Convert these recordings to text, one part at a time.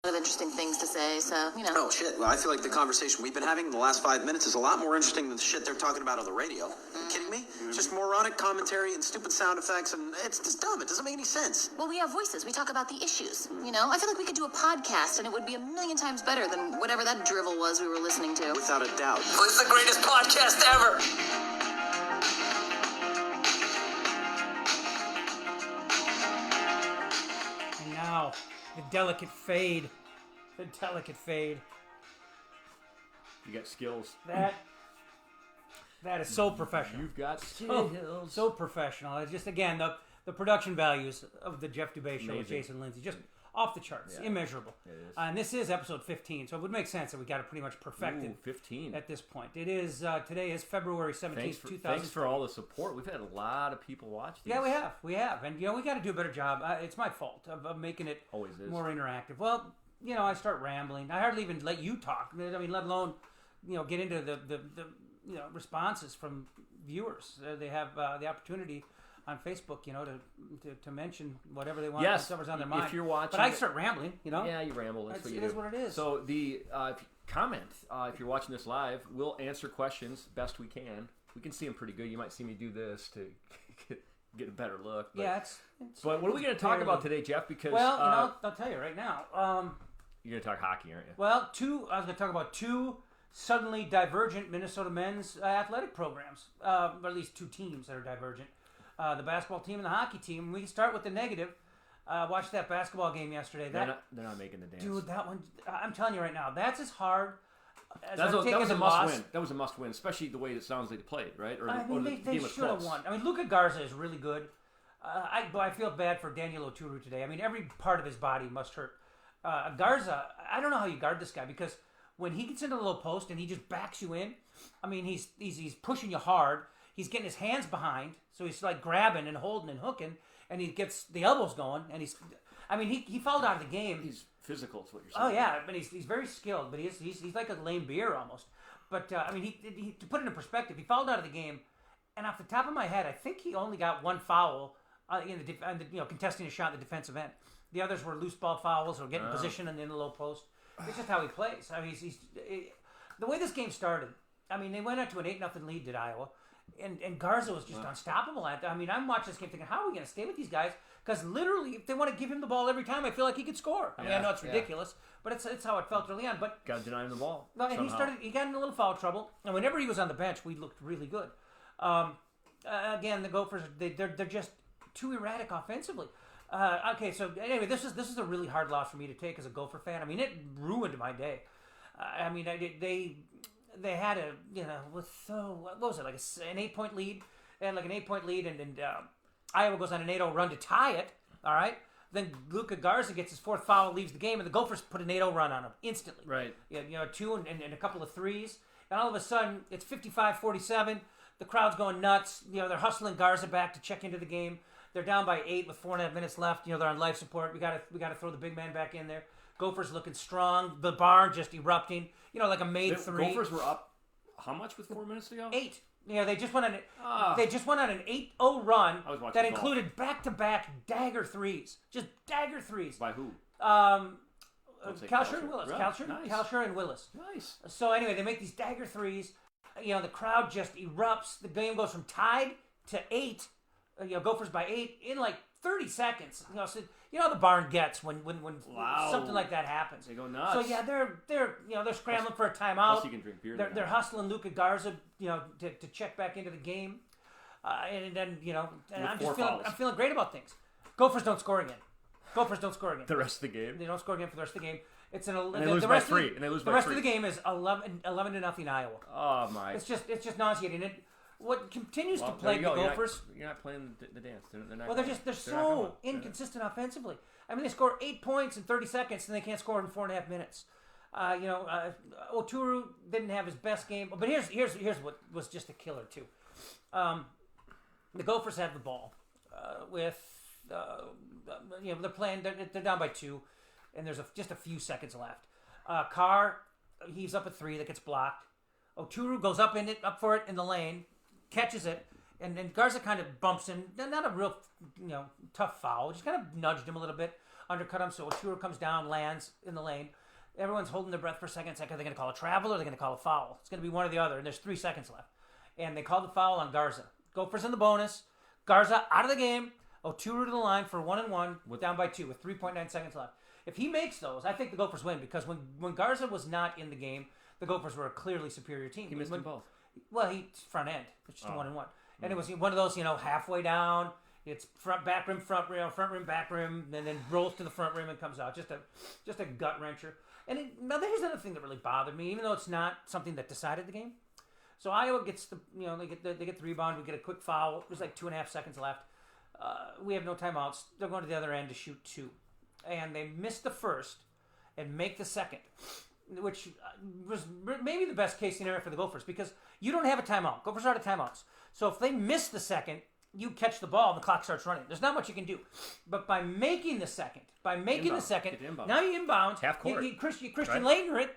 of interesting things to say, so, Oh, shit. Well, I feel like the conversation we've been having in the last 5 minutes is a lot more interesting than the shit they're talking about on the radio. Are you kidding me? It's just moronic commentary and stupid sound effects, and it's just dumb. It doesn't make any sense. Well, we have voices. We talk about the issues, I feel like we could do a podcast, and it would be a million times better than whatever that drivel was we were listening to. Without a doubt. It's the greatest podcast ever. And now, the delicate fade. The delicate fade. You got skills. That is so professional. You've got skills. So professional. It's just, again, the production values of the Jeff Dubay Show with Jason Linse, just off the charts, immeasurable. It is. And this is episode 15, so it would make sense that we got it pretty much perfected. 15 at this point. It is today is February 17th, 2000. Thanks for all the support. We've had a lot of people watch these. Yeah, we have, and we got to do a better job. It's my fault of making it Always is. more interactive. Well, I start rambling. I hardly even let you talk. I mean, let alone get into the responses from viewers. They have the opportunity on Facebook, to mention whatever they want, whatever's on their mind. If you're watching, but I start rambling, Yeah, you ramble. That's what you do. It is what it is. So comment if you're watching this live. We'll answer questions best we can. We can see them pretty good. You might see me do this to get a better look. But, but what are we going to talk about today, Jeff? Because I'll tell you right now. You're going to talk hockey, aren't you? Well, I was going to talk about two suddenly divergent Minnesota men's athletic programs, or at least two teams that are divergent. The basketball team and the hockey team. We can start with the negative. Watched that basketball game yesterday. They're not making the dance. Dude, that one, I'm telling you right now, that's as hard as that was a loss. must-win. That was a must-win, especially the way it sounds like they played, right? They should have won. I mean, Luka Garza is really good. I feel bad for Daniel Oturu today. I mean, every part of his body must hurt. Garza, I don't know how you guard this guy, because when he gets into the low post and he just backs you in, I mean, he's pushing you hard. He's getting his hands behind, so he's like grabbing and holding and hooking, and he gets the elbows going, and he fouled out of the game. He's physical, is what you're saying. Oh yeah, but he's very skilled, but he's like a lame beer almost. But he to put it in perspective, he fouled out of the game, and off the top of my head, I think he only got one foul contesting a shot in the defensive end. The others were loose ball fouls or getting position in the low post. It's just how he plays. I mean, the way this game started. I mean, they went out to an 8-0 lead, did Iowa. And Garza was just unstoppable. I mean, I'm watching this game thinking, how are we going to stay with these guys? Because literally, if they want to give him the ball every time, I feel like he could score. I mean, I know it's ridiculous, but it's how it felt early on. But got to deny him the ball. No, and he got in a little foul trouble. And whenever he was on the bench, we looked really good. Again, the Gophers, they're just too erratic offensively. Okay, so anyway, this is a really hard loss for me to take as a Gopher fan. I mean, it ruined my day. I mean, they had what was it, like an 8-point lead? They had like an 8-point lead, and Iowa goes on an 8-0 run to tie it, all right? Then Luka Garza gets his fourth foul, leaves the game, and the Gophers put an 8-0 run on him instantly. Right. Two and a couple of threes, and all of a sudden, it's 55-47. The crowd's going nuts. They're hustling Garza back to check into the game. They're down by 8 with 4.5 minutes left. They're on life support. We got to throw the big man back in there. Gophers looking strong. The barn just erupting. Like a made three. Gophers were up how much with 4 minutes to go? 8. They just went on an 8-0 run that included back-to-back dagger threes. Just dagger threes. By who? Kalsher and Willis. Really? Nice. Kalsher and Willis. Nice. So anyway, they make these dagger threes. The crowd just erupts. The game goes from tied to 8. Gophers by 8 in like 30 seconds. So the barn gets when something like that happens. They go nuts. So yeah, they're scrambling for a timeout. Plus you can drink beer. They're hustling Luka Garza, to check back into the game. And then I'm feeling great about things. Gophers don't score again. The rest of the game. They don't score again for the rest of the game. It's and they lose by 3. The rest of the game is 11-0 Iowa. Oh my! It's just nauseating. What continues to plague the Gophers? You're not playing the dance. They're not. Well, they're so inconsistent offensively. I mean, they score 8 points in 30 seconds, and they can't score in 4.5 minutes. Oturu didn't have his best game, but here's what was just a killer too. The Gophers have the ball they're playing. They're down by 2, and there's just a few seconds left. Carr heaves up a 3 that gets blocked. Oturu goes up for it in the lane, catches it, and Garza kind of bumps him. Not a real tough foul, just kind of nudged him a little bit undercut him. So Ochoa comes down, lands in the lane. Everyone's holding their breath for a second. It's like, are they going to call a travel or are they going to call a foul? It's going to be one or the other, and there's 3 seconds left. And they called the foul on Garza. Gophers in the bonus. Garza out of the game. Ochoa to the line for 1-1, down by 2 with 3.9 seconds left. If he makes those, I think the Gophers win because when Garza was not in the game, the Gophers were a clearly superior team. He missed them both. Well, he front end. It's just a 1-1. And it was one of those, halfway down. It's back rim, front rim, back rim, and then rolls to the front rim and comes out. Just a gut wrencher. And now here's another thing that really bothered me, even though it's not something that decided the game. So Iowa gets they get the rebound. We get a quick foul. There's like 2.5 seconds left. We have no timeouts. They're going to the other end to shoot 2, and they miss the first and make the second, which was maybe the best case scenario for the Gophers because you don't have a timeout. Gophers are out of timeouts. So if they miss the second, you catch the ball and the clock starts running. There's not much you can do. But by making the second, now you inbound. Half court. You Christian Laettner it.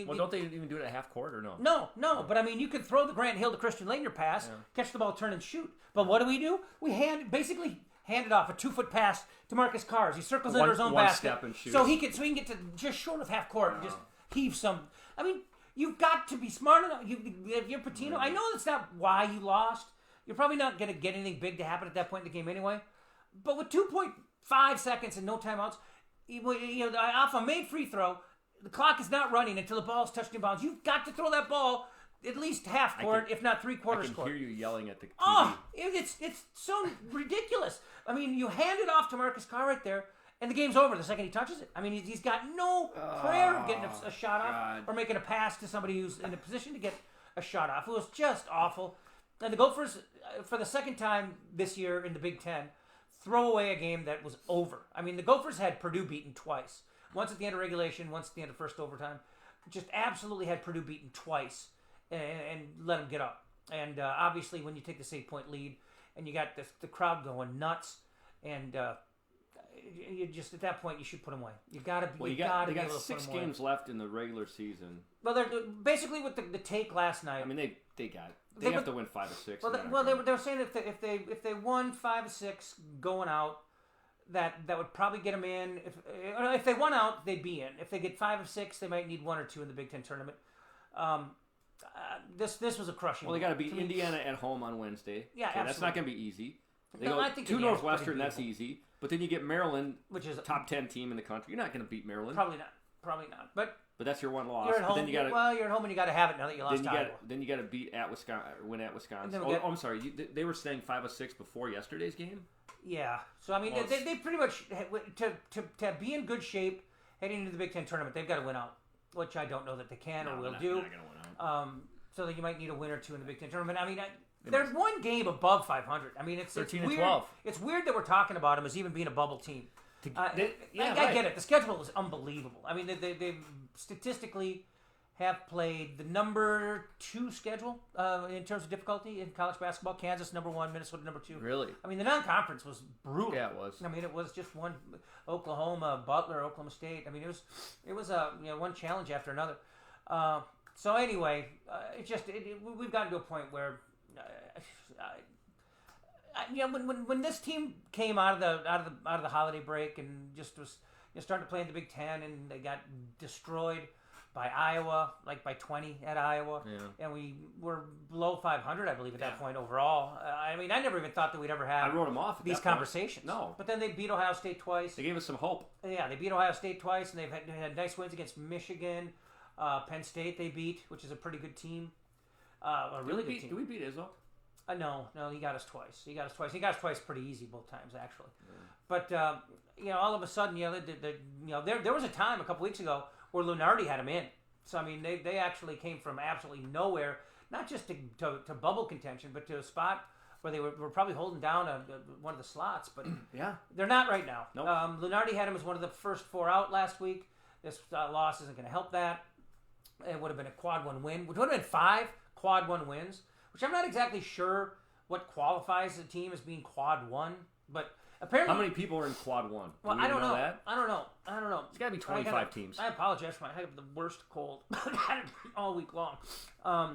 Well, don't they even do it at half court or no? No. But I mean, you could throw the Grant Hill to Christian Laettner pass, catch the ball, turn and shoot. But what do? We basically handed off a 2-foot pass to Marcus Carrs. He circles into his own one basket, step and shoots. so he can get to just short of half court and just heave some. I mean, you've got to be smart enough. If you're Patino, I know that's not why you lost. You're probably not going to get anything big to happen at that point in the game anyway. But with 2.5 seconds and no timeouts, off a made free throw, the clock is not running until the ball's touched in bounds. You've got to throw that ball at least half court, if not 3/4 court. I can hear you yelling at the TV. Oh, it's so ridiculous. I mean, you hand it off to Marcus Carr right there, and the game's over the second he touches it. I mean, he's got no prayer of getting a shot off or making a pass to somebody who's in a position to get a shot off. It was just awful. And the Gophers, for the second time this year in the Big Ten, throw away a game that was over. I mean, the Gophers had Purdue beaten twice. Once at the end of regulation, once at the end of first overtime. Just absolutely had Purdue beaten twice and let them get up. And obviously, when you take this 8-point lead and you got the crowd going nuts, and you just at that point you should put them away. You got to be. Well, they got 6 games left in the regular season. Well, they're basically with the take last night. I mean, they have to win 5 or 6. Well, they were saying if they won 5 or 6 going out, that would probably get them in. If they won out, they'd be in. If they get 5 or 6, they might need 1 or 2 in the Big Ten tournament. This was a crushing. Well, they got to beat Indiana at home on Wednesday. Yeah, okay, absolutely. That's not going to be easy. They I think to Northwestern, that's easy. But then you get Maryland, which is a top 10 team in the country. You're not going to beat Maryland. Probably not. But that's your one loss. You're at home. Then you gotta, you're at home and you got to have it now that you lost to Iowa. Then you got to beat at Wisconsin, win at Wisconsin. I'm sorry. They were saying 5 or 6 before yesterday's game. Yeah. So I mean, they pretty much to be in good shape heading into the Big Ten tournament, they've got to win out, which I don't know that they can or will do. They're not going to win out. So that you might need a win or 2 in the Big Ten tournament. I mean, there's one game above 500. I mean, it's 13 weird. and 12. It's weird that we're talking about them as even being a bubble team. I get it. The schedule is unbelievable. I mean, they statistically have played the number 2 schedule in terms of difficulty in college basketball. Kansas number 1, Minnesota number 2. Really? I mean, the non-conference was brutal. Yeah, it was. I mean, it was just one Oklahoma, Butler, Oklahoma State. I mean, it was one challenge after another. So anyway, we've gotten to a point where. When this team came out of the holiday break and just was starting to play in the Big Ten and they got destroyed by Iowa, like by 20 at Iowa, and we were below 500, I believe, at that point overall. I mean, I never even thought that we'd ever have I wrote them off these conversations. No, but then they beat Ohio State twice. They gave us some hope. Yeah, they beat Ohio State twice, and they've had nice wins against Michigan, Penn State. They beat, which is a pretty good team. A really good team. Did we beat Izzo? No, he got us twice. He got us twice pretty easy both times, actually. Yeah. But, all of a sudden, there was a time a couple weeks ago where Lunardi had him in. So, I mean, they actually came from absolutely nowhere, not just to bubble contention, but to a spot where they were probably holding down one of the slots. But they're not right now. Nope. Lunardi had him as one of the first 4 out last week. This loss isn't going to help that. It would have been a quad 1 win, which would have been 5 quad 1 wins. Which I'm not exactly sure what qualifies a team as being quad 1, but apparently. How many people are in quad 1? Well, I don't know. That? I don't know. It's got to be 25 teams. I apologize for I have the worst cold all week long.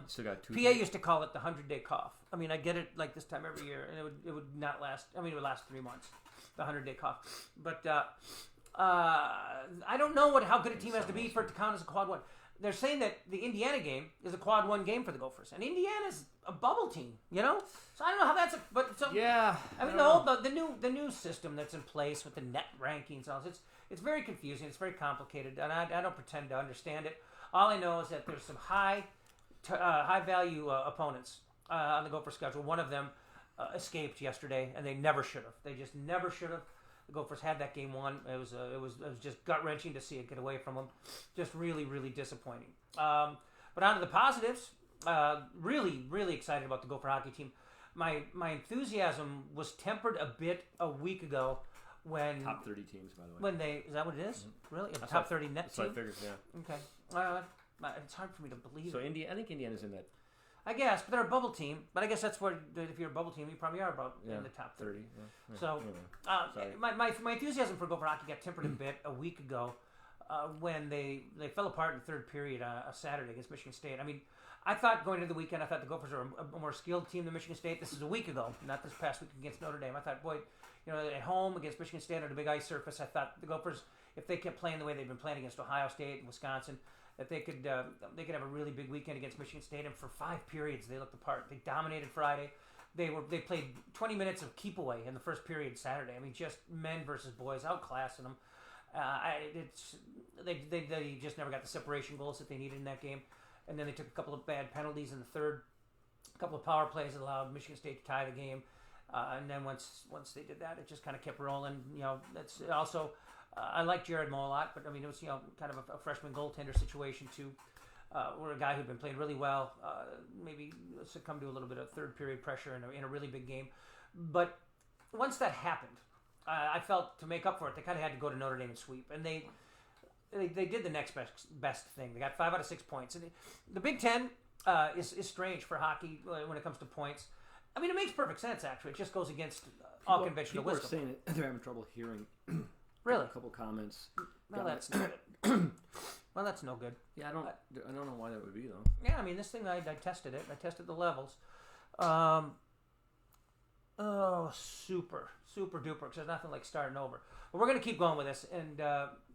Still got 2. PA used to call it the 100-day cough. I mean, I get it like this time every year, and it would not last. I mean, it would last 3 months. The 100-day cough, but I don't know how good a team has to be for it to count as a quad one. They're saying that the Indiana game is a quad one game for the Gophers, and Indiana's a bubble team, So I don't know how that's. Yeah. I mean, the new system that's in place with the net rankings and all this, it's very confusing. It's very complicated, and I don't pretend to understand it. All I know is that there's some high value opponents on the Gopher schedule. One of them escaped yesterday, and they never should have. They just never should have. The Gophers had that game won. It was just gut wrenching to see it get away from them. Just really, really disappointing. But on to the positives. Really, really excited about the Gopher hockey team. My enthusiasm was tempered a bit a week ago when top 30 teams, by the way. When they is that what it is? Mm-hmm. Really, a top 30 net team. That's what I figured. Yeah. Okay. It's hard for me to believe. So I think Indiana's in that. I guess, but they're a bubble team. But I guess that's where, if you're a bubble team, you probably are about in the top 30. Yeah. So, my enthusiasm for Gopher hockey got tempered a bit a week ago when they fell apart in the third period a Saturday against Michigan State. I mean, I thought going into the weekend, I thought the Gophers are a more skilled team than Michigan State. This is a week ago, not this past week against Notre Dame. I thought, boy, at home against Michigan State on a big ice surface, I thought the Gophers, if they kept playing the way they've been playing against Ohio State and Wisconsin, that they could have a really big weekend against Michigan State. And for 5 periods, they looked the part. They dominated Friday. They played 20 minutes of keep away in the first period Saturday. I mean, just men versus boys, outclassing them. They just never got the separation goals that they needed in that game. And then they took a couple of bad penalties in the third, a couple of power plays that allowed Michigan State to tie the game. And then once they did that, it just kind of kept rolling. That's also. I like Jared Moe a lot, but I mean, it was kind of a freshman goaltender situation too, where a guy who'd been playing really well maybe succumbed to a little bit of third period pressure in a really big game. But once that happened, I felt to make up for it, they kind of had to go to Notre Dame and sweep, and they did the next best thing. They got 5 out of 6 points, and the Big Ten is strange for hockey when it comes to points. I mean, it makes perfect sense actually. It just goes against all conventional wisdom. People are saying that they're having trouble hearing. Really? A couple comments. Well, that's no good. Well, that's no good. Yeah, I don't know why that would be though. Yeah, I mean, this thing I tested it. I tested the levels. Super duper. Because there's nothing like starting over. But we're gonna keep going with this, and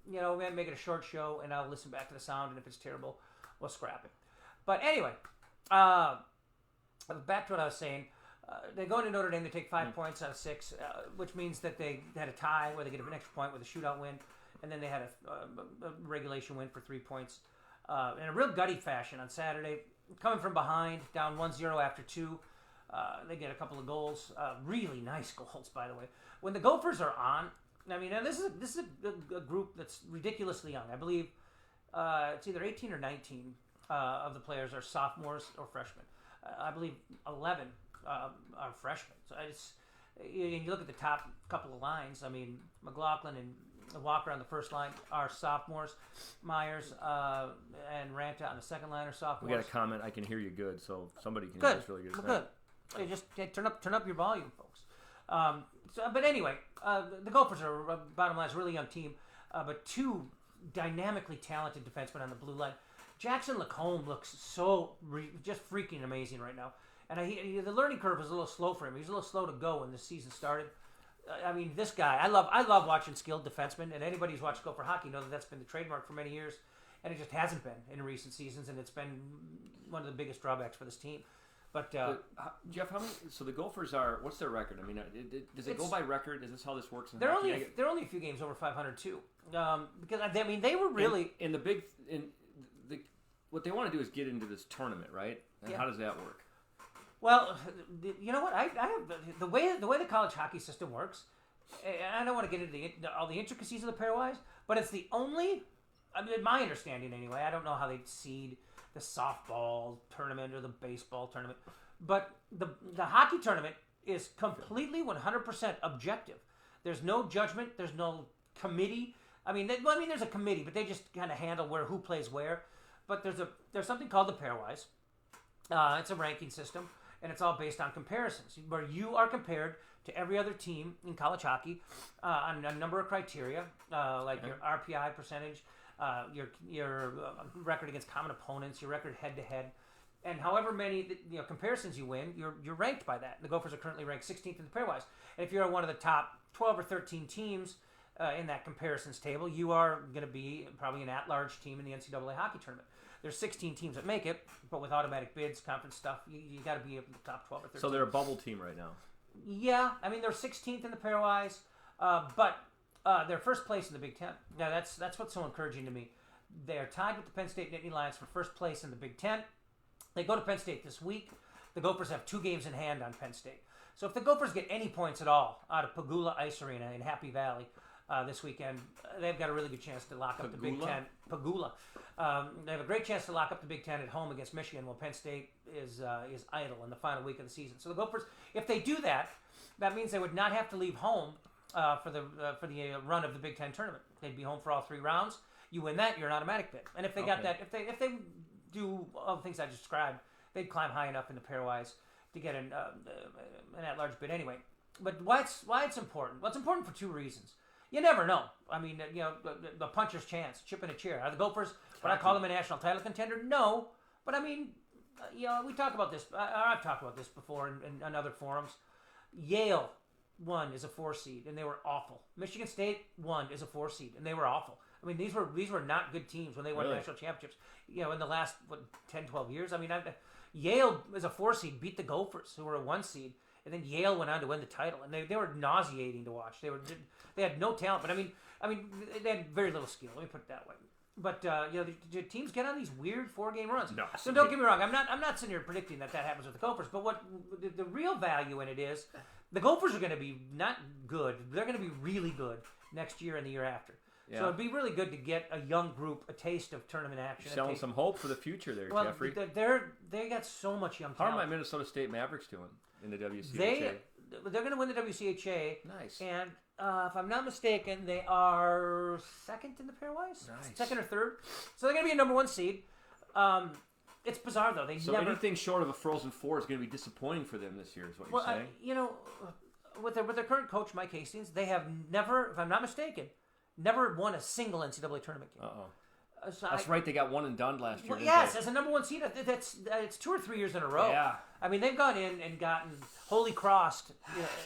we might make it a short show, and I'll listen back to the sound, and if it's terrible, we'll scrap it. But anyway, back to what I was saying. They go into Notre Dame, they take 5 points out of 6, which means that they had a tie where they get an extra point with a shootout win, and then they had a regulation win for 3 points. In a real gutty fashion on Saturday, coming from behind, down 1-0 after 2, they get a couple of goals, really nice goals, by the way. When the Gophers are on, I mean, this is a group that's ridiculously young. I believe it's either 18 or 19 of the players are sophomores or freshmen. I believe 11 are freshmen. So you look at the top couple of lines. I mean, McLaughlin and Walker on the first line are sophomores. Myers and Ranta on the second line are sophomores. We got a comment. I can hear you good, so somebody can hear us really good. Good. You just turn up your volume, folks. But anyway, the Gophers are, bottom line, is a really young team, but 2 dynamically talented defensemen on the blue line. Jackson Lacombe looks just freaking amazing right now. And the learning curve was a little slow for him. He was a little slow to go when the season started. I mean, this guy, I love watching skilled defensemen, and anybody who's watched Gopher hockey knows that's been the trademark for many years, and it just hasn't been in recent seasons, and it's been one of the biggest drawbacks for this team. But Jeff, how many? So the Gophers are. What's their record? I mean, does it go by record? Is this how this works? They're only a few games over 500 too, because I mean they were really what they want to do is get into this tournament, right? And how does that work? Well, you know what? I have the way the college hockey system works. I don't want to get into all the intricacies of the pairwise, but it's the only. I mean, my understanding anyway. I don't know how they seed the softball tournament or the baseball tournament, but the hockey tournament is completely 100% objective. There's no judgment. There's no committee. I mean, there's a committee, but they just kind of handle who plays where. But there's something called the pairwise. It's a ranking system, and it's all based on comparisons, where you are compared to every other team in college hockey on a number of criteria, like your RPI percentage, your record against common opponents, your record head-to-head, and however many comparisons you win, you're ranked by that. The Gophers are currently ranked 16th in the pairwise. And if you're one of the top 12 or 13 teams in that comparisons table, you are going to be probably an at-large team in the NCAA hockey tournament. There's 16 teams that make it, but with automatic bids, conference stuff, you got to be in the top 12 or 13. So they're a bubble team right now. Yeah, I mean they're 16th in the pairwise, but they're first place in the Big Ten. Now that's what's so encouraging to me. They are tied with the Penn State Nittany Lions for first place in the Big Ten. They go to Penn State this week. The Gophers have 2 games in hand on Penn State. So if the Gophers get any points at all out of Pagula Ice Arena in Happy Valley this weekend, they've got a really good chance to lock up the Big Ten. Pagula. They have a great chance to lock up the Big Ten at home against Michigan, while Penn State is idle in the final week of the season. So the Gophers, if they do that, that means they would not have to leave home for the run of the Big Ten tournament. They'd be home for all 3 rounds. You win that, you're an automatic bid. And if they got that, if they do all the things I just described, they'd climb high enough in the pairwise to get an at-large bid anyway. But why it's important? Well, it's important for 2 reasons. You never know. I mean, the puncher's chance, chip in a chair. Are the Gophers, would I call them a national title contender? No. But I mean, we talk about this. I've talked about this before in other forums. Yale won as a 4 seed, and they were awful. Michigan State won as a 4 seed, and they were awful. I mean, these were not good teams when they won national championships. In the last 10, 12 years. I mean, Yale as a 4 seed beat the Gophers, who were a 1 seed, and then Yale went on to win the title, and they were nauseating to watch. They had no talent, but I mean, they had very little skill. Let me put it that way. But the teams get on these weird 4-game runs. No, so don't get me wrong. I'm not sitting here predicting that happens with the Gophers. But what the real value in it is, the Gophers are going to be not good. They're going to be really good next year and the year after. Yeah. So it'd be really good to get a young group a taste of tournament action. Selling some hope for the future there, Jeffrey. They got so much young talent. How are my Minnesota State Mavericks doing in the WCHA? They're going to win the WCHA. Nice. And if I'm not mistaken, they are 2nd in the pairwise. Nice. 2nd or 3rd. So they're going to be a number 1 seed. It's bizarre though. Anything short of a Frozen Four is going to be disappointing for them this year. Is what you're saying? With their current coach Mike Hastings, they have never, if I'm not mistaken, never won a single NCAA tournament game. That's right. They got one and done last year. Well, yes, as a number 1 seed, it's 2 or 3 years in a row. Yeah. I mean, they've gone in and gotten Holy Crossed,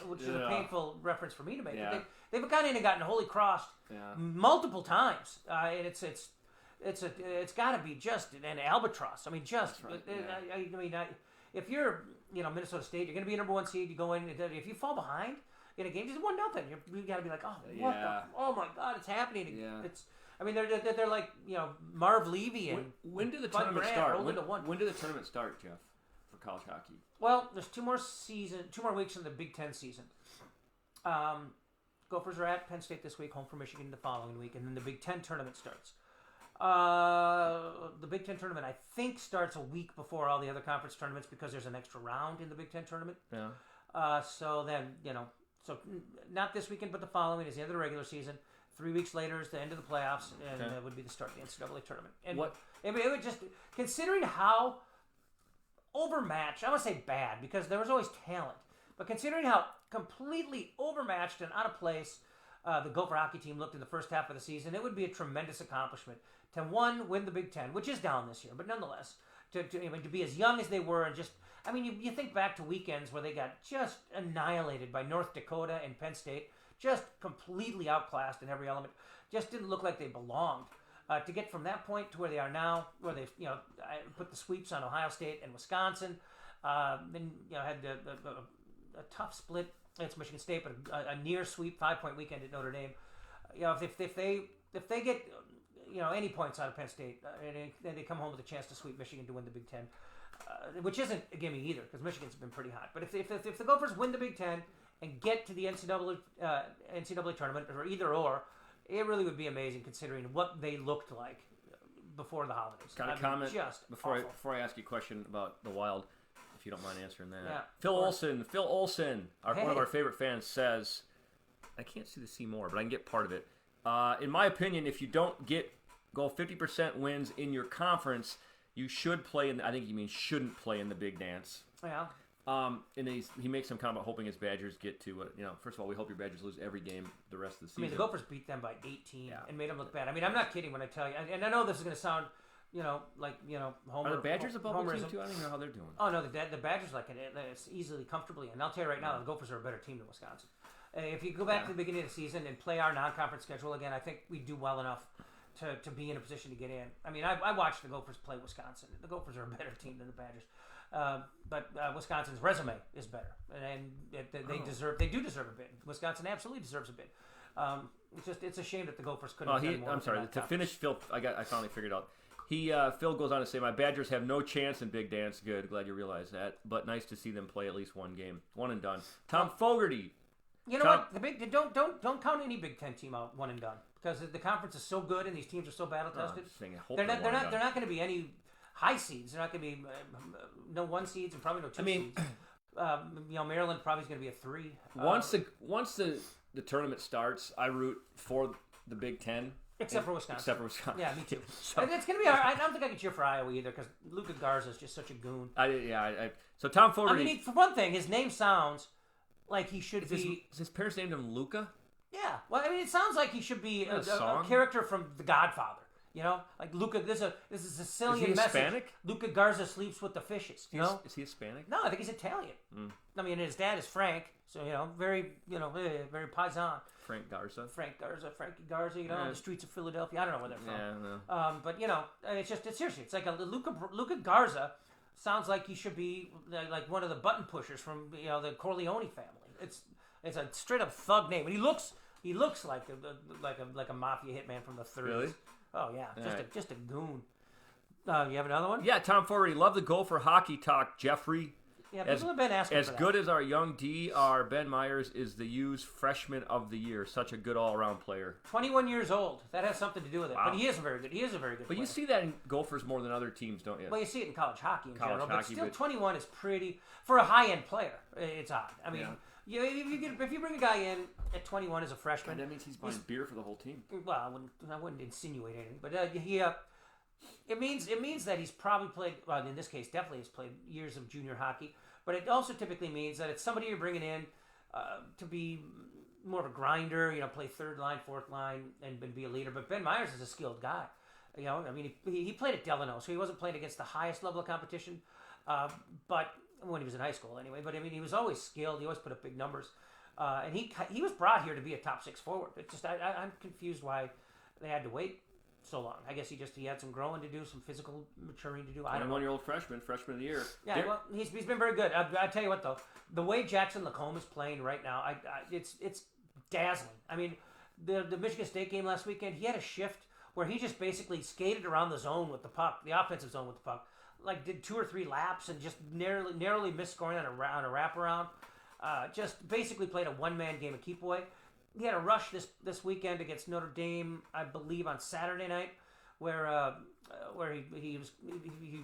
which is a painful reference for me to make. Yeah. They've gone in and gotten Holy Crossed multiple times, and it's got to be just an albatross. I mean, just right. If you're Minnesota State, you're going to be a number 1 seed. You go in, if you fall behind in a game, just 1-0. You got to be like, oh my God, it's happening. Yeah. They're like Marv Levy and when do the tournament start? When do the tournament start, Jeff, for college hockey? Well, there's 2 more weeks in the Big Ten season. Gophers are at Penn State this week, home for Michigan the following week, and then the Big Ten tournament starts. The Big Ten tournament, I think, starts a week before all the other conference tournaments because there's an extra round in the Big Ten tournament. Yeah. So then, so not this weekend, but the following is the end of the regular season. 3 weeks later is the end of the playoffs, and that would be the start of the NCAA tournament. And it would just, considering how overmatched, I want to say bad, because there was always talent, but considering how completely overmatched and out of place the Gopher hockey team looked in the first half of the season, it would be a tremendous accomplishment to win the Big Ten, which is down this year, but nonetheless, to be as young as they were and just, you think back to weekends where they got just annihilated by North Dakota and Penn State, just completely outclassed in every element, just didn't look like they belonged. To get from that point to where they are now, where they've put the sweeps on Ohio State and Wisconsin, then had a tough split against Michigan State, but a near sweep 5-point weekend at Notre Dame. If they get any points out of Penn State, and they come home with a chance to sweep Michigan to win the Big Ten, which isn't a gimme either because Michigan's been pretty hot. But if the Gophers win the Big Ten and get to the NCAA tournament or either or, it really would be amazing considering what they looked like before the holidays. Got a comment before I ask you a question about the Wild, if you don't mind answering that. Yeah, Phil Olson, one of our favorite fans, says, I can't see the C more, but I can get part of it. In my opinion, if you don't go 50% wins in your conference, you should play in. I think he means shouldn't play in the big dance. Yeah. And then he makes some comment about hoping his Badgers get to first of all, we hope your Badgers lose every game the rest of the season. The Gophers beat them by 18 and made them look bad. I'm not kidding when I tell you, and I know this is going to sound, Homer. Are the Badgers a bubble Homerism. team too? I don't even know how they're doing. Oh no, the Badgers it's easily comfortably, and I'll tell you right now, the Gophers are a better team than Wisconsin. If you go back to the beginning of the season and play our non-conference schedule again, I think we do well enough to be in a position to get in. I mean, I watched the Gophers play Wisconsin. The Gophers are a better team than the Badgers, but Wisconsin's resume is better, and they do deserve a bid. Wisconsin absolutely deserves a bid. It's a shame that the Gophers couldn't. I'm sorry. To finish, Phil, I finally figured out. Phil goes on to say, my Badgers have no chance in Big Dance. Good, glad you realized that. But nice to see them play at least one game, one and done. Tom Fogarty. You know what? Don't count any Big Ten team out one and done, because the conference is so good and these teams are so battle tested. They're not going to be any high seeds. They're not going to be no 1 seeds and probably no 2 seeds. Maryland probably is going to be a 3. Once the tournament starts, I root for the Big Ten. Except for Wisconsin. Yeah, me too. So, it's going to be all right. I don't think I can cheer for Iowa either, because Luka Garza is just such a goon. So Tom Fogarty. I mean, for one thing, his name sounds like he should be... Is his parents named him Luka? Yeah. Well, I mean, it sounds like he should be a character from The Godfather. You know? Like Luka, this is a Sicilian message. Is he Hispanic? Luka Garza sleeps with the fishes. You know? Is he Hispanic? No, I think he's Italian. I mean, his dad is Frank, so, very paisan. Frankie Garza, the streets of Philadelphia. I don't know where they're from. Yeah, no. But it's seriously, it's like a Luka Garza sounds like he should be like one of the button pushers from the Corleone family. It's a straight up thug name, and he looks like a mafia hitman from the 30s. Really? Oh yeah, just a goon. You have another one? Yeah, Tom Fogarty. Love the Gopher hockey talk, Jeffrey. Yeah, people have been asking for that. As good as our young D are, Ben Myers is the U's freshman of the year. Such a good all-around player. 21 years old. That has something to do with it. Wow. But he is a very good player. But you see that in Gophers more than other teams, don't you? Well, you see it in college hockey in general. But still, 21 is pretty... For a high-end player, it's odd. I mean, if you bring a guy in at 21 as a freshman... And that means he's buying beer for the whole team. Well, I wouldn't insinuate anything. But it means that he's probably played... Well, in this case, definitely has played years of junior hockey. But it also typically means that it's somebody you're bringing in to be more of a grinder, play third line, fourth line, and be a leader. But Ben Myers is a skilled guy. I mean, he played at Delano, so he wasn't playing against the highest level of competition. But when he was in high school, anyway. But I mean, he was always skilled. He always put up big numbers, and he was brought here to be a top 6 forward. It's just I'm confused why they had to wait so long. I guess he had some growing to do, some physical maturing to do. I don't know. 21-year-old freshman of the year. Yeah, well, he's been very good. I tell you what, though, the way Jackson Lacombe is playing right now, it's dazzling. I mean, the Michigan State game last weekend, he had a shift where he just basically skated around the zone with the puck, the offensive zone with the puck, like did 2 or 3 laps and just narrowly missed scoring on a wraparound. Just basically played a one-man game of keep away. He had a rush this weekend against Notre Dame, I believe, on Saturday night, where he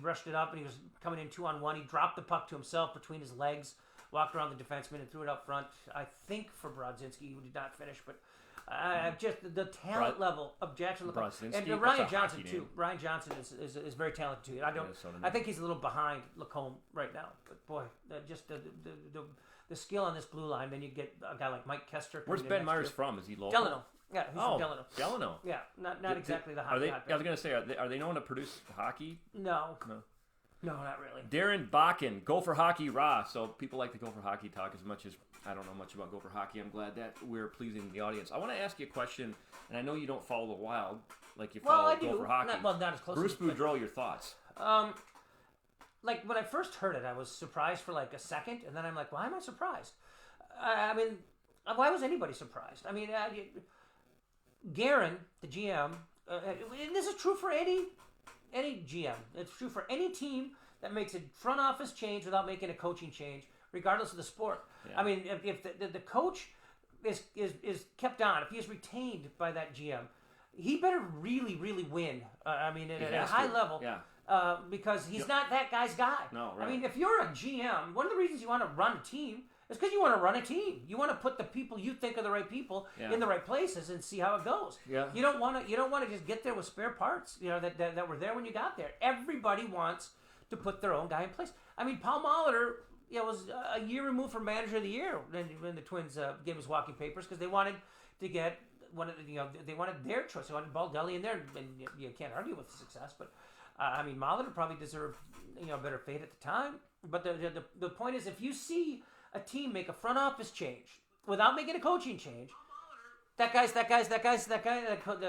rushed it up and he was coming in 2-on-1. He dropped the puck to himself between his legs, walked around the defenseman and threw it up front. I think for Brodzinski, who did not finish, but just the talent level of Jackson Lacombe and Ryan Johnson too. Ryan Johnson is very talented too. I think he's a little behind Lacombe right now, but boy, just the skill on this blue line. Then you get a guy like Mike Kester. Where's Ben Myers from? Is he local? Delano. Yeah, he's from Delano. Delano. Yeah, not exactly the hockey. I was going to say, are they known to produce hockey? No, not really. Darren Bakken, Gopher hockey raw. So people like the Gopher hockey talk as much as I don't know much about Gopher hockey. I'm glad that we're pleasing the audience. I want to ask you a question, and I know you don't follow the Wild like you follow Gopher hockey. Not as close. Bruce Boudreau, your thoughts? Like when I first heard it, I was surprised for like a second, and then I'm like, why am I surprised? I mean, why was anybody surprised? I mean, Guerin, the GM, and this is true for any GM. It's true for any team that makes a front office change without making a coaching change, regardless of the sport. Yeah. I mean, if the coach is kept on, if he is retained by that GM, he better really, really win. I mean, at a high level. Yeah. Because he's not that guy's guy. No, right. I mean, if you're a GM, one of the reasons you want to run a team is because you want to run a team. You want to put the people you think are the right people in the right places and see how it goes. Yeah. You don't want to just get there with spare parts, that were there when you got there. Everybody wants to put their own guy in place. I mean, Paul Molitor, was a year removed from Manager of the Year when the Twins gave his walking papers because they wanted to get they wanted their choice. They wanted Baldelli in there, and you can't argue with the success, but. I mean, Molitor probably deserved, better fate at the time. But the point is, if you see a team make a front office change, without making a coaching change, the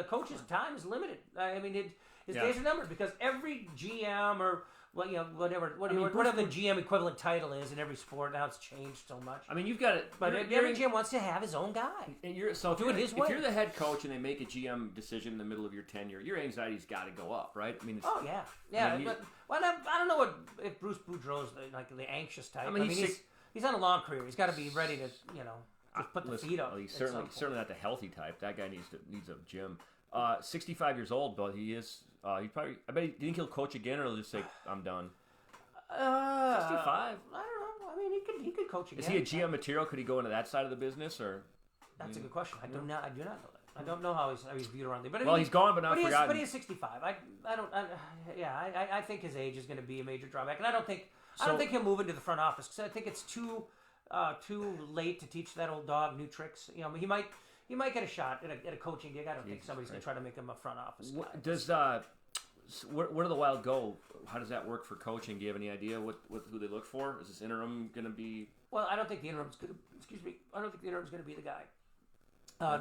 coach's time is limited. I mean, his days are numbered because every GM or whatever the GM equivalent title is in every sport now, it's changed so much. I mean, you've got it, but every GM wants to have his own guy. And do it his way. If you're the head coach and they make a GM decision in the middle of your tenure, your anxiety's got to go up, right? I mean, I don't know if Bruce Boudreau's the anxious type. I mean, he's on a long career. He's got to be ready to just put the feet up. He's certainly not the healthy type. That guy needs a gym. 65 years old, but he is. I bet. Do you think he'll coach again, or he'll just say, "I'm done"? 65. I don't know. I mean, he could coach again. Is he a GM material? Could he go into that side of the business, or? That's a good question. I do not know that. I don't know how he's viewed around there. But he's gone, but not forgotten. But he is 65. I think his age is going to be a major drawback, and I don't think he'll move into the front office because I think it's too late to teach that old dog new tricks. He might get a shot at a coaching gig. I don't think somebody's going to try to make him a front office guy. Where do the Wild go? How does that work for coaching? Do you have any idea who they look for? Is this interim going to be? Well, I don't think the interim's going to. Excuse me. I don't think the interim's going to be the guy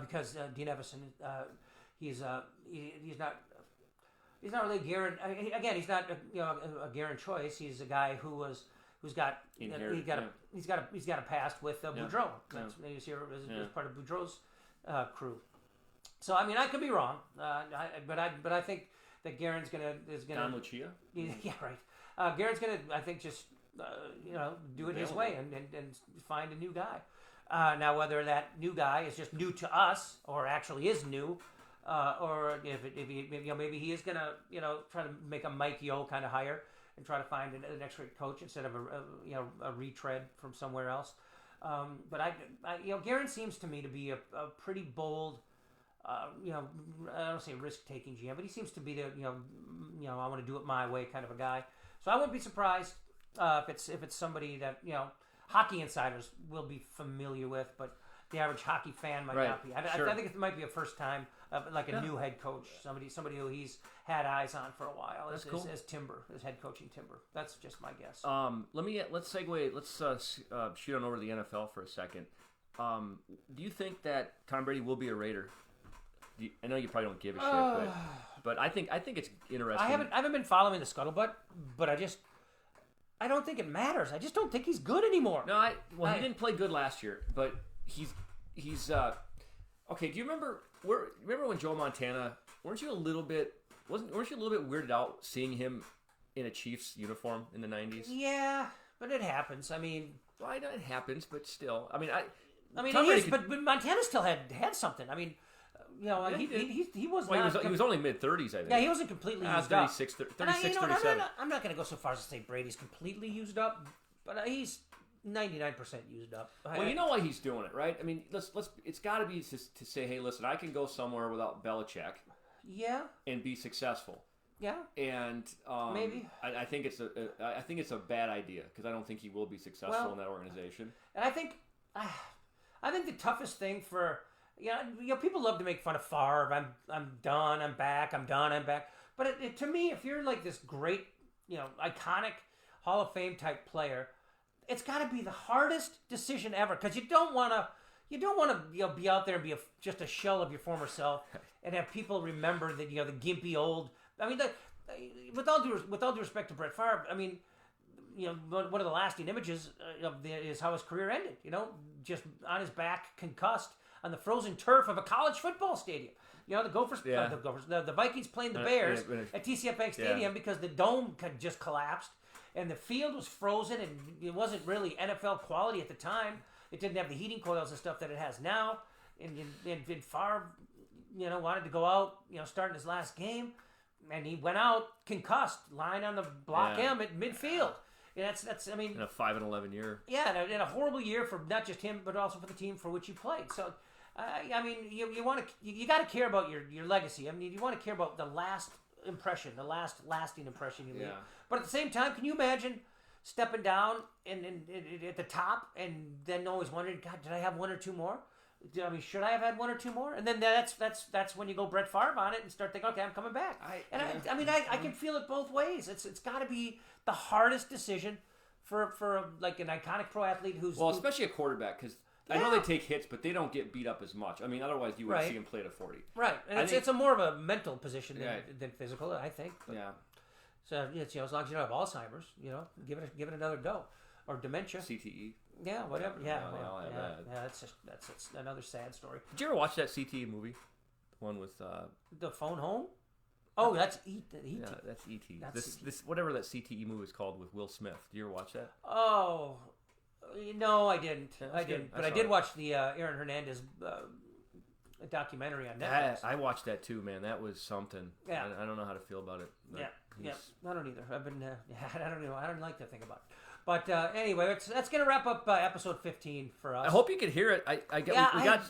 because Dean Evison, he's not really a guaranteed. Again, he's not a guaranteed choice. He's a guy who's got he's got a past with Boudreau. He's here as part of Boudreau's crew. So I mean, I could be wrong, but I think that Guerin's gonna Don Lucia. Yeah, right. Guerin's gonna, I think, just do it his way and find a new guy. Now, whether that new guy is just new to us or actually is new, or if maybe he is gonna try to make a Mike Yeo kind of hire and try to find an next-rate coach instead of a retread from somewhere else. But Guerin seems to me to be a pretty bold. I don't say risk-taking GM, but he seems to be the I want to do it my way kind of a guy. So I wouldn't be surprised if it's somebody that hockey insiders will be familiar with, but the average hockey fan might not be. I think it might be a first time a new head coach, somebody who he's had eyes on for a while. That's cool. As head coaching Timber. That's just my guess. Let's segue. Let's shoot on over to the NFL for a second. Do you think that Tom Brady will be a Raider? I know you probably don't give a shit, but I think it's interesting. I haven't been following the scuttlebutt, but I don't think it matters. I just don't think he's good anymore. No, he didn't play good last year, but he's okay. Do you remember when Joe Montana? Weren't you a little bit weirded out seeing him in a Chiefs uniform in the 90s? Yeah, but it happens. I mean, well, I know it happens, but still, but Montana still had something. I mean. He was not. He was only mid-30s, I think. Yeah, he wasn't completely used 36, up. 37. I'm not going to go so far as to say Brady's completely used up, but he's 99% used up. Well, you know why he's doing it, right? I mean, let's. It's got to be to say, hey, listen, I can go somewhere without Belichick. Yeah. And be successful. Yeah. And maybe I think it's a bad idea because I don't think he will be successful in that organization. And I think the toughest thing for. People love to make fun of Favre. I'm done. I'm back. I'm done. I'm back. But to me, if you're like this great, iconic Hall of Fame type player, it's got to be the hardest decision ever because you don't want to be out there and be just a shell of your former self and have people remember that the gimpy old. I mean, with all due respect to Brett Favre, I mean. One of the lasting images is how his career ended. Just on his back, concussed on the frozen turf of a college football stadium. The Gophers, the Vikings playing the Bears at TCF Bank Stadium because the dome had just collapsed and the field was frozen and it wasn't really NFL quality at the time. It didn't have the heating coils and stuff that it has now. And Favre, wanted to go out, starting his last game, and he went out concussed, lying on the block M at midfield. And that's I mean, in a 5-11 year. Yeah, and a horrible year for not just him, but also for the team for which he played. So, I mean, you got to care about your legacy. I mean, you want to care about the last impression, the lasting impression you leave. But at the same time, can you imagine stepping down and at the top and then always wondering, God, did I have one or two more? I mean, should I have had one or two more? And then that's when you go Brett Favre on it and start thinking, okay, I'm coming back. I can feel it both ways. It's got to be the hardest decision for like an iconic pro athlete who's especially a quarterback because I know they take hits, but they don't get beat up as much. I mean, otherwise you would see them play at a 40. Right, and it's a more of a mental position than physical, I think. But, so it's, as long as you don't have Alzheimer's, give it another go, or dementia, CTE. Yeah, whatever. That's another sad story. Did you ever watch that CTE movie? The one with The Phone Home. Oh, that's E.T. Yeah, that's E.T. This whatever that CTE movie is called with Will Smith. Did you ever watch that? Oh, no, I didn't. But I did watch the Aaron Hernandez documentary on Netflix. I watched that too, man. That was something. Yeah. I don't know how to feel about it. Yeah. I don't either. I've been. I don't know. I don't like to think about it. But anyway, that's going to wrap up episode 15 for us. I hope you could hear it.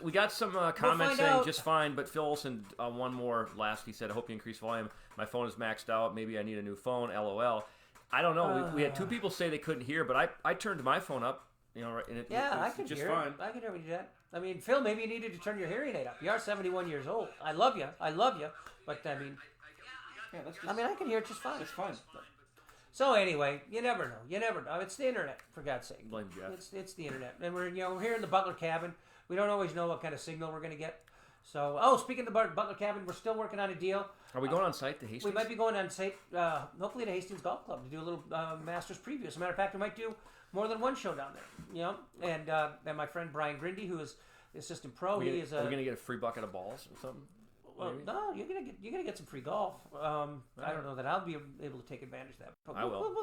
We got some comments saying just fine, but Phil Olsen, one more last. He said, I hope you increase volume. My phone is maxed out. Maybe I need a new phone. LOL. I don't know. We had two people say they couldn't hear, but I turned my phone up. And I can just hear fine. it. I can hear you do that. I mean, Phil, maybe you needed to turn your hearing aid up. You are 71 years old. I love you. But I mean, I can hear it just fine. It's fine. So anyway, you never know. It's the internet, for God's sake. Blame Jeff. It's the internet, and we're here in the Butler cabin. We don't always know what kind of signal we're going to get. So, speaking of the Butler cabin, we're still working on a deal. Are we going on site to Hastings? We might be going on site, hopefully to Hastings Golf Club to do a little Masters preview. As a matter of fact, we might do more than one show down there. And my friend Brian Grindy, who is the assistant pro, are we going to get a free bucket of balls or something? Well, no, you're gonna get some free golf. I don't know that I'll be able to take advantage of that. But I will.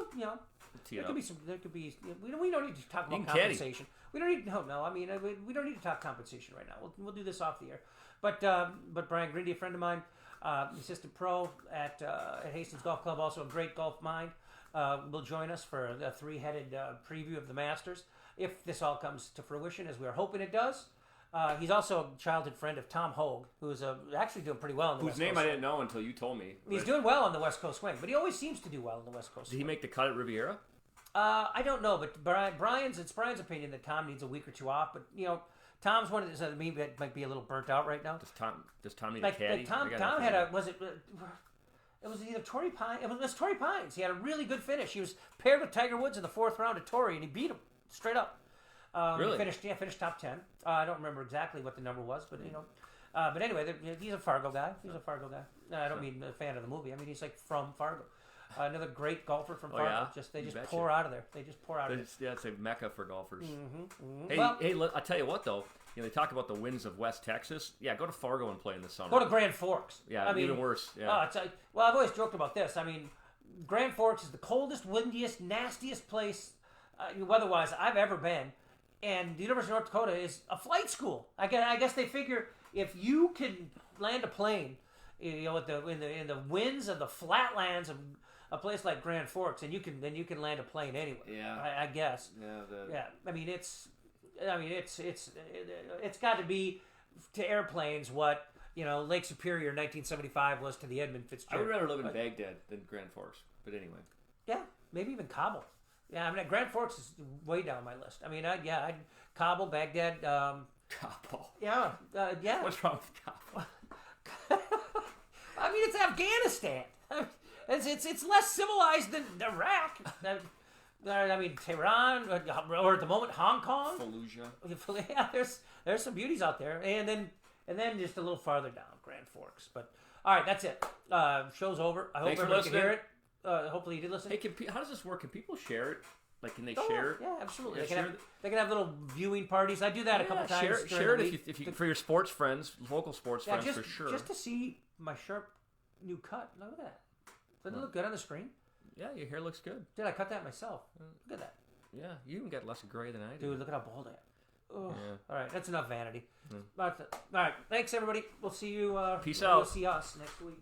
There could be. We don't need to talk about compensation. We don't need. No. I mean, we don't need to talk compensation right now. We'll do this off the air. But Brian Grindy, a friend of mine, assistant pro at Hastings Golf Club, also a great golf mind, will join us for a three-headed preview of the Masters if this all comes to fruition, as we're hoping it does. He's also a childhood friend of Tom Hogue, who's actually doing pretty well on the West Coast. Whose name I didn't know until you told me. He's doing well on the West Coast swing, but he always seems to do well on the West Coast swing. Did he make the cut at Riviera? I don't know, but it's Brian's opinion that Tom needs a week or two off. But Tom's one of the maybe that might be a little burnt out right now. Does Tom need a caddy? Tom had it was either Torrey Pines. It was Torrey Pines. He had a really good finish. He was paired with Tiger Woods in the fourth round of Torrey, and he beat him straight up. Really? Finished top 10. I don't remember exactly what the number was, but but anyway, he's a Fargo guy. I don't mean a fan of the movie. I mean he's like from Fargo. Another great golfer from Fargo. Yeah? They just pour out of there. Yeah, it's a mecca for golfers. Mm-hmm. Hey, I'll tell you what though. They talk about the winds of West Texas. Yeah, go to Fargo and play in the summer. Go to Grand Forks. Yeah, even worse. Yeah. I've always joked about this. I mean, Grand Forks is the coldest, windiest, nastiest place, weather-wise, I've ever been. And the University of North Dakota is a flight school. I guess they figure if you can land a plane, in the winds of the flatlands of a place like Grand Forks, and you can land a plane anywhere. Yeah, I guess. Yeah. I mean, it's got to be to airplanes what Lake Superior 1975 was to the Edmund Fitzgerald. I would rather live in Baghdad than Grand Forks, but anyway. Yeah, maybe even Kabul. Yeah, I mean, Grand Forks is way down my list. I mean, I'd Kabul, Baghdad. Kabul. Yeah. What's wrong with Kabul? I mean, it's Afghanistan. It's less civilized than Iraq. I mean, Tehran, or at the moment, Hong Kong. Fallujah. Yeah, there's some beauties out there, and then just a little farther down, Grand Forks. But all right, that's it. Show's over. I hope everybody can hear it. Hopefully you did listen. Hey, how does this work? Can people share it? Like, can they share it? Yeah, absolutely. They can have little viewing parties. I do that a couple times. Share it if you for your sports friends, local sports friends, for sure. Just to see my sharp new cut. Look at that. Doesn't it look good on the screen? Yeah, your hair looks good. Dude, I cut that myself. Look at that. Yeah, you even got less gray than I do. Dude, look at how bald I am. Yeah. All right, that's enough vanity. All right, thanks everybody. We'll see you. Peace out. We'll see us next week.